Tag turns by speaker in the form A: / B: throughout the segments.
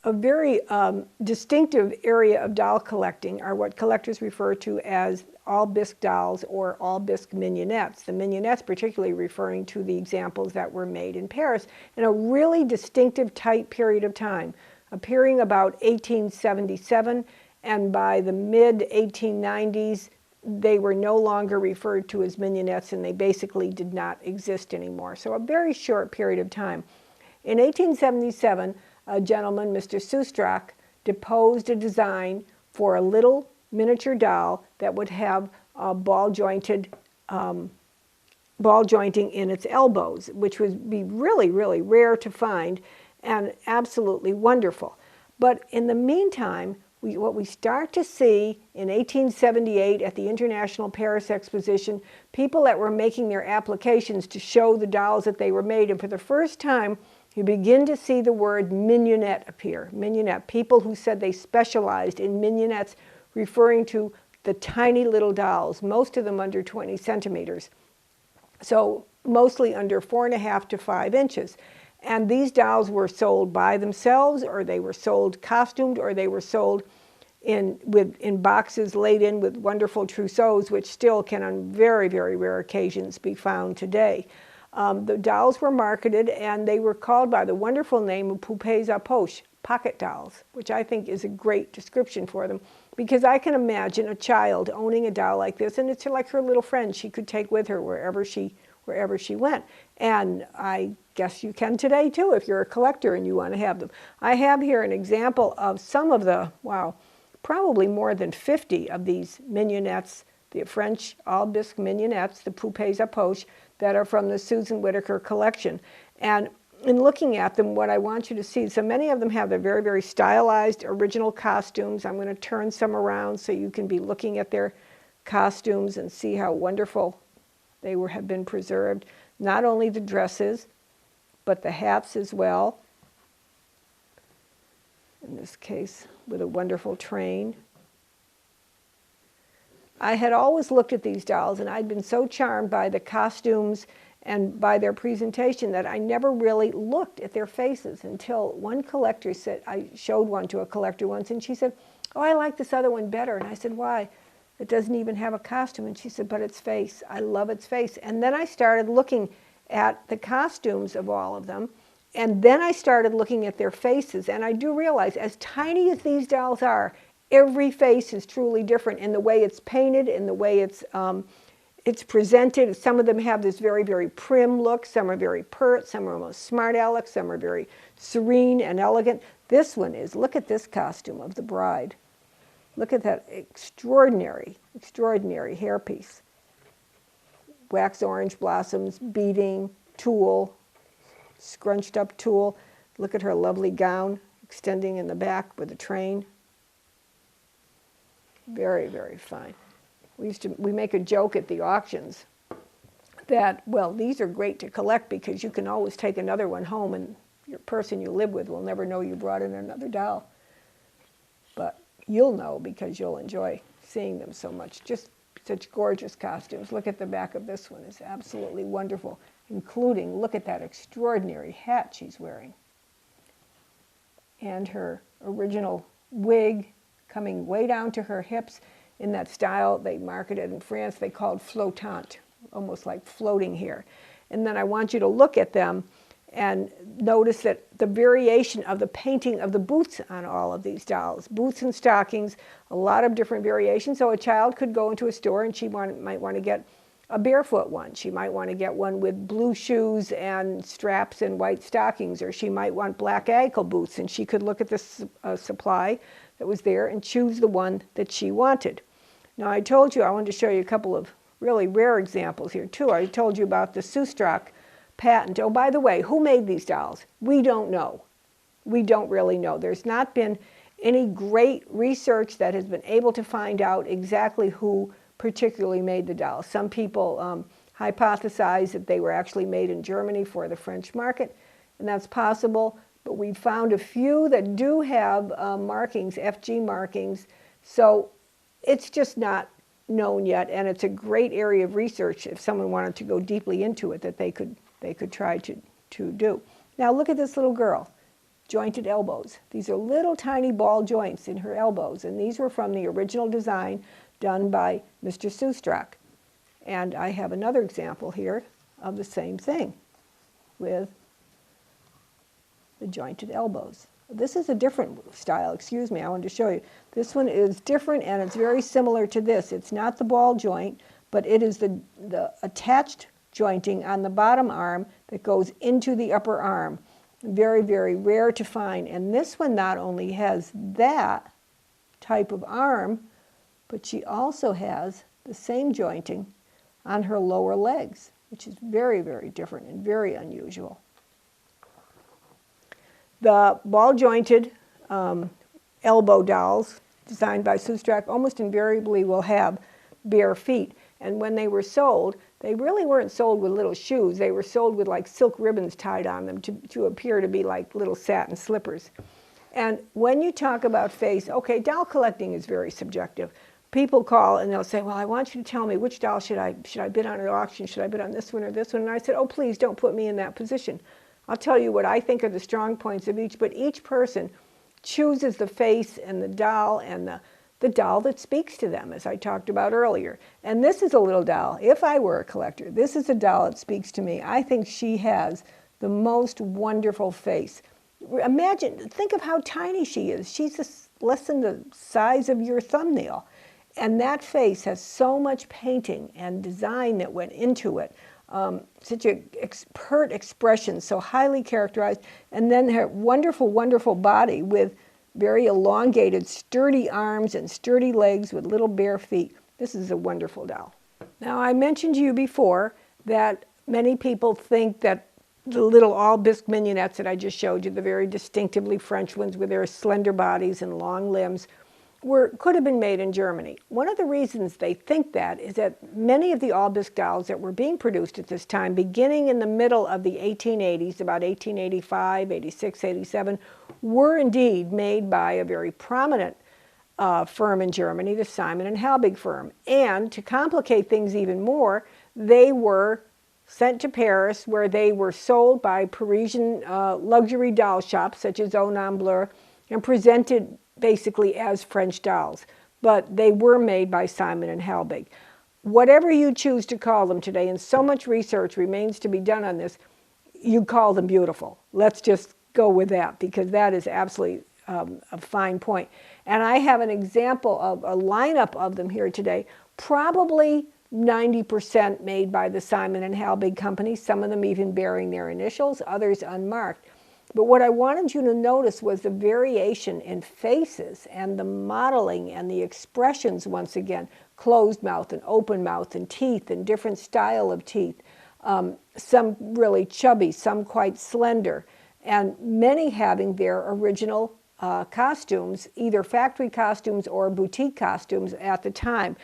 A: A very distinctive area of doll collecting are what collectors refer to as all-bisque dolls or all-bisque mignonettes. The mignonettes particularly referring to the examples that were made in Paris in a really distinctive tight period of time, appearing about 1877, and by the mid-1890s they were no longer referred to as mignonettes and they basically did not exist anymore. So a very short period of time. In 1877, a gentleman, Mr. Soustrak, deposed a design for a little miniature doll that would have ball jointing in its elbows, which would be really, really rare to find and absolutely wonderful. But in the meantime, what we start to see in 1878 at the International Paris Exposition, people that were making their applications to show the dolls that they were made, and for the first time, you begin to see the word mignonette appear. Mignonette, people who said they specialized in mignonettes, referring to the tiny little dolls, most of them under 20 centimeters. So mostly under 4.5 to 5 inches. And these dolls were sold by themselves, or they were sold costumed, or they were sold in boxes laid in with wonderful trousseaux, which still can on very, very rare occasions be found today. The dolls were marketed and they were called by the wonderful name of poupées à poche, pocket dolls, which I think is a great description for them, because I can imagine a child owning a doll like this, and it's like her little friend she could take with her wherever she went. And I guess you can today too if you're a collector and you want to have them. I have here an example of some of the, wow, probably more than 50 of these mignonettes, the French all-bisque mignonettes, the poupées à poche, that are from the Susan Whitaker collection. And in looking at them, what I want you to see, so many of them have their very, very stylized original costumes. I'm going to turn some around so you can be looking at their costumes and see how wonderful they have been preserved. Not only the dresses, but the hats as well. In this case, with a wonderful train. I had always looked at these dolls and I'd been so charmed by the costumes and by their presentation that I never really looked at their faces until one collector said, I showed one to a collector once and she said, oh, I like this other one better. And I said, why? It doesn't even have a costume. And she said, but its face, I love its face. And then I started looking at the costumes of all of them. And then I started looking at their faces. And I do realize, as tiny as these dolls are, every face is truly different in the way it's painted, in the way it's presented. Some of them have this very, very prim look. Some are very pert. Some are almost smart aleck. Some are very serene and elegant. This one is, look at this costume of the bride. Look at that extraordinary, extraordinary hairpiece. Wax orange blossoms, beading, tulle, scrunched up tulle. Look at her lovely gown extending in the back with a train. Very, very fine. We make a joke at the auctions that, well, these are great to collect because you can always take another one home and your person you live with will never know you brought in another doll. But you'll know because you'll enjoy seeing them so much. Just such gorgeous costumes. Look at the back of this one. It's absolutely wonderful, including, look at that extraordinary hat she's wearing. And her original wig coming way down to her hips in that style they marketed in France. They called flottante, almost like floating hair. And then I want you to look at them and notice that the variation of the painting of the boots on all of these dolls. Boots and stockings, a lot of different variations. So a child could go into a store and she might want to get a barefoot one. She might want to get one with blue shoes and straps and white stockings, or she might want black ankle boots, and she could look at this supply that was there and choose the one that she wanted. Now I told you I wanted to show you a couple of really rare examples here too. I told you about the Soustrak patent. Oh, by the way, who made these dolls? We don't know. We don't really know. There's not been any great research that has been able to find out exactly who particularly made the dolls. Some people hypothesize that they were actually made in Germany for the French market, and that's possible. But we found a few that do have markings, FG markings. So it's just not known yet, and it's a great area of research if someone wanted to go deeply into it that they could try to do. Now look at this little girl. jointed elbows. These are little tiny ball joints in her elbows, and these were from the original design done by Mr. Soustrak. And I have another example here of the same thing with the jointed elbows. This is a different style, excuse me, I wanted to show you. This one is different and it's very similar to this. It's not the ball joint, but it is the attached jointing on the bottom arm that goes into the upper arm. Very, very rare to find. And this one not only has that type of arm, but she also has the same jointing on her lower legs, which is very, very different and very unusual. The ball-jointed elbow dolls designed by Soustrak almost invariably will have bare feet. And when they were sold, they really weren't sold with little shoes. They were sold with like silk ribbons tied on them to appear to be like little satin slippers. And when you talk about face, okay, doll collecting is very subjective. People call and they'll say, well, I want you to tell me which doll should I bid on at auction? Should I bid on this one or this one? And I said, oh, please don't put me in that position. I'll tell you what I think are the strong points of each, but each person chooses the face and the doll that speaks to them, as I talked about earlier. And this is a little doll. If I were a collector, this is a doll that speaks to me. I think she has the most wonderful face. Imagine, think of how tiny she is. She's less than the size of your thumbnail. And that face has so much painting and design that went into it. Such a pert expression, so highly characterized. And then her wonderful, wonderful body with very elongated, sturdy arms and sturdy legs with little bare feet. This is a wonderful doll. Now, I mentioned to you before that many people think that the little all-bisque mignonettes that I just showed you, the very distinctively French ones with their slender bodies and long limbs, could have been made in Germany. One of the reasons they think that is that many of the all-bisque dolls that were being produced at this time, beginning in the middle of the 1880s, about 1885, 86, 87, were indeed made by a very prominent firm in Germany, the Simon & Halbig firm. And to complicate things even more, they were sent to Paris, where they were sold by Parisian luxury doll shops such as Au Nombleur and presented basically as French dolls, but they were made by Simon & Halbig. Whatever you choose to call them today, and so much research remains to be done on this, you call them beautiful. Let's just go with that, because that is absolutely a fine point. And I have an example of a lineup of them here today, probably 90% made by the Simon & Halbig company, some of them even bearing their initials, others unmarked. But what I wanted you to notice was the variation in faces and the modeling and the expressions once again, closed mouth and open mouth and teeth and different style of teeth, some really chubby, some quite slender, and many having their original costumes, either factory costumes or boutique costumes at the time.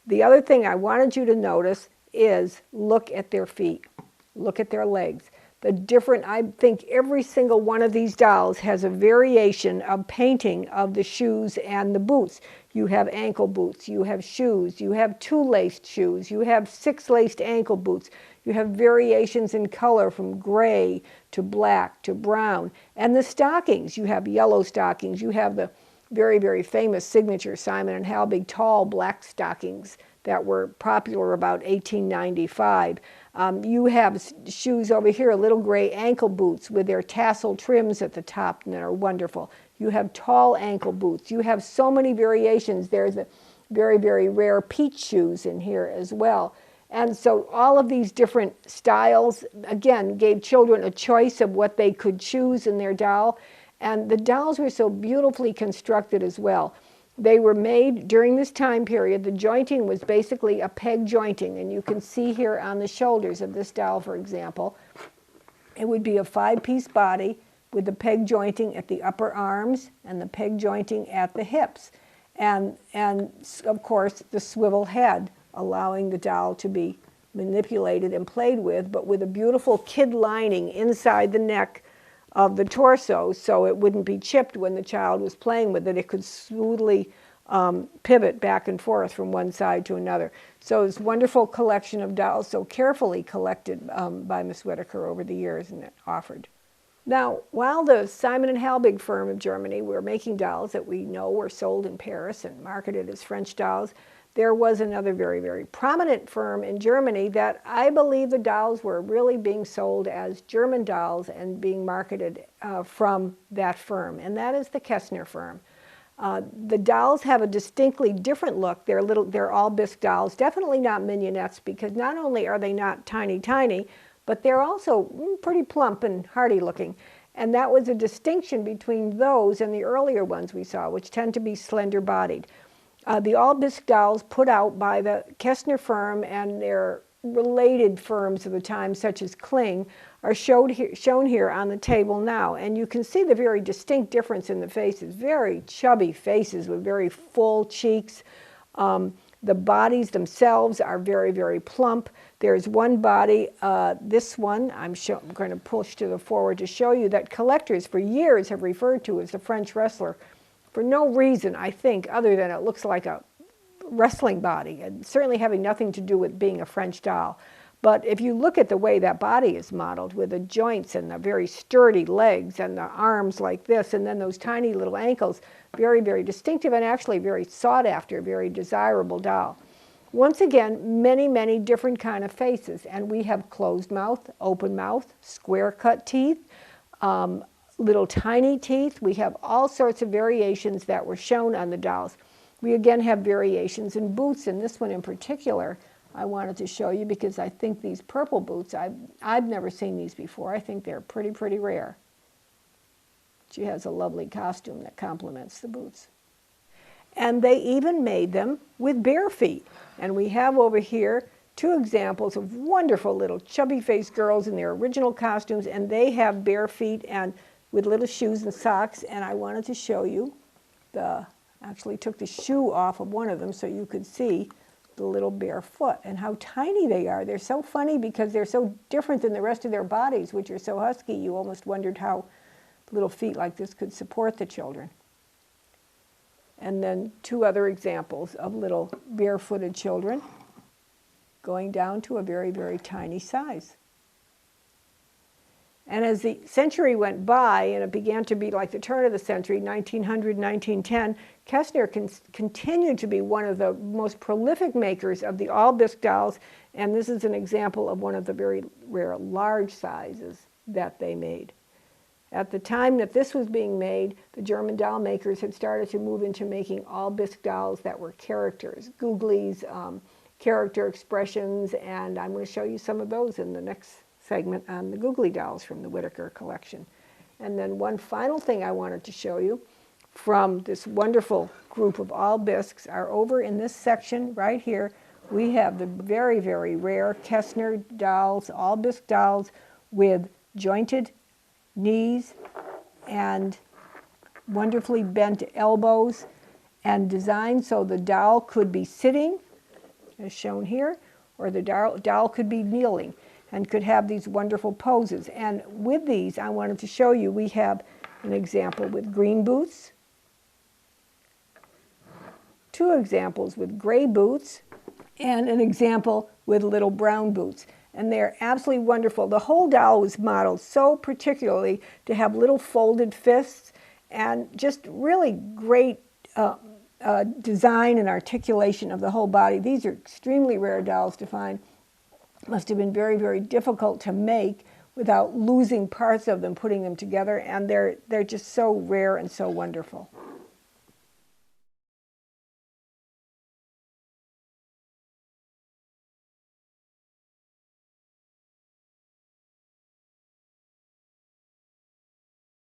A: The other thing I wanted you to notice is look at their feet, look at their legs. The different, I think every single one of these dolls has a variation of painting of the shoes and the boots. You have ankle boots, you have shoes, you have two-laced shoes, you have six-laced ankle boots, you have variations in color from gray to black to brown. And the stockings, you have yellow stockings, you have the very, very famous signature Simon & Halbig tall black stockings that were popular about 1895. You have shoes over here, little gray ankle boots with their tassel trims at the top that are wonderful. You have tall ankle boots. You have so many variations. There's a very, very rare peach shoes in here as well. And so all of these different styles, again, gave children a choice of what they could choose in their doll. And the dolls were so beautifully constructed as well. They were made during this time period. The jointing was basically a peg jointing, and you can see here on the shoulders of this doll, for example, it would be a 5-piece body with the peg jointing at the upper arms and the peg jointing at the hips. And of course, the swivel head, allowing the doll to be manipulated and played with, but with a beautiful kid lining inside the neck of the torso, so it wouldn't be chipped when the child was playing with it. It could smoothly pivot back and forth from one side to another. So it's a wonderful collection of dolls, so carefully collected by Miss Whitaker over the years and offered. Now, while the Simon and Halbig firm of Germany were making dolls that we know were sold in Paris and marketed as French dolls, there was another very, very prominent firm in Germany that I believe the dolls were really being sold as German dolls and being marketed from that firm, and that is the Kestner firm. The dolls have a distinctly different look. They're all bisque dolls, definitely not mignonettes, because not only are they not tiny, tiny, but they're also pretty plump and hearty looking. And that was a distinction between those and the earlier ones we saw, which tend to be slender bodied. The all bisque dolls put out by the Kestner firm and their related firms of the time, such as Kling, are shown here on the table now. And you can see the very distinct difference in the faces. Very chubby faces with very full cheeks. The bodies themselves are very, very plump. There's one body, this one, I'm going to push to the forward to show you, that collectors for years have referred to as the French wrestler, for no reason, I think, other than it looks like a wrestling body, and certainly having nothing to do with being a French doll. But if you look at the way that body is modeled, with the joints and the very sturdy legs and the arms like this, and then those tiny little ankles, very, very distinctive and actually very sought after, very desirable doll. Once again, many, many different kind of faces, and we have closed mouth, open mouth, square cut teeth, little tiny teeth. We have all sorts of variations that were shown on the dolls. We again have variations in boots, and this one in particular I wanted to show you because I think these purple boots, I've never seen these before. I think they're pretty, pretty rare. She has a lovely costume that complements the boots. And they even made them with bare feet. And we have over here two examples of wonderful little chubby-faced girls in their original costumes, and they have bare feet and with little shoes and socks. And I wanted to show you actually took the shoe off of one of them so you could see the little bare foot and how tiny they are. They're so funny because they're so different than the rest of their bodies, which are so husky. You almost wondered how little feet like this could support the children. And then two other examples of little barefooted children going down to a very, very tiny size. And as the century went by, and it began to be like the turn of the century, 1900, 1910, Kestner continued to be one of the most prolific makers of the all bisque dolls, and this is an example of one of the very rare large sizes that they made. At the time that this was being made, the German doll makers had started to move into making all bisque dolls that were characters, googlies, character expressions, and I'm going to show you some of those in the next segment on the googly dolls from the Whitaker collection. And then one final thing I wanted to show you from this wonderful group of all bisques are over in this section right here. We have the very, very rare Kestner dolls, all bisque dolls with jointed knees and wonderfully bent elbows and designed so the doll could be sitting, as shown here, or the doll could be kneeling and could have these wonderful poses. And with these, I wanted to show you, we have an example with green boots, two examples with gray boots, and an example with little brown boots. And they're absolutely wonderful. The whole doll was modeled so particularly to have little folded fists and just really great design and articulation of the whole body. These are extremely rare dolls to find. Must have been very, very difficult to make without losing parts of them, putting them together, and they're just so rare and so wonderful.